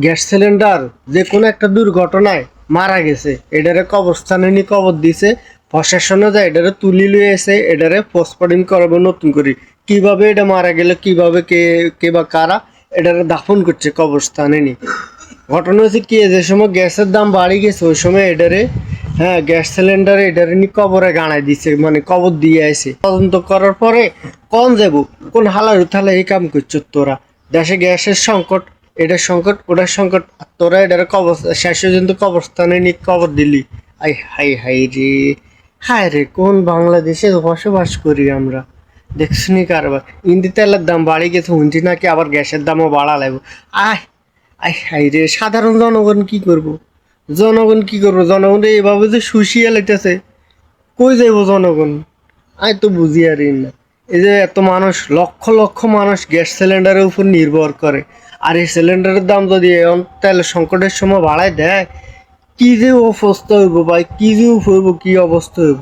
Gas cylinder যে কোনো একটা দুর্ঘটনায় মারা গেছে, এটারে কবরস্থানে নিয়ে কবর দিছে, প্রশাসনে যায় এটারে তুলি লুয়ে এসে এটারে পোস্টমর্টম করাবে নতুন করে। কিভাবে এটা মারা গেল, কিভাবে কে বা কারা এটারে দাফন করছে কবরস্থানে নিয়ে। ঘটনা হচ্ছে কি, যে সময় গ্যাসের দাম বাড়ি গেছে ওই সময় এটারে, হ্যাঁ, গ্যাস সিলিন্ডারে এটারে নিয়ে কবরে গাড়াই দিছে, মানে কবর দিয়ে আসে। তদন্ত করার পরে কোন যাব, কোন হালার উথালে এই কাম করছো তোরা? দেশে গ্যাসের সংকট, এটার সংকট ওটার সংকট, আর তোরা এটারে কবর শেষ পর্যন্ত কবরস্থানে নিয়ে কবর দিলি। আই হাই হাই রে, হায় রে, কোন বাংলাদেশে বসবাস করি আমরা? দেখছুনি কারবার, ইন্দি তেলের দাম বাড়ি গেছে, হুঁচি নাকি আবার গ্যাসের দামও বাড়া লাগবে। আয় আয় হাই রে, সাধারণ জনগণ কি করব? জনগণ এভাবে যে শুষিয়ে লাইতেছে, কই যাইব জনগণ? আই তো বুঝি আর না। এই যে এত মানুষ, লক্ষ লক্ষ মানুষ গ্যাস সিলিন্ডারের উপর নির্ভর করে, আর এই সিলিন্ডারের দাম যদি এখন তেলের সংকটের সময় বাড়ায় দেয়, কি যে অবস্থা হইব ভাই, কি যে হইব, কি অবস্থা হইব।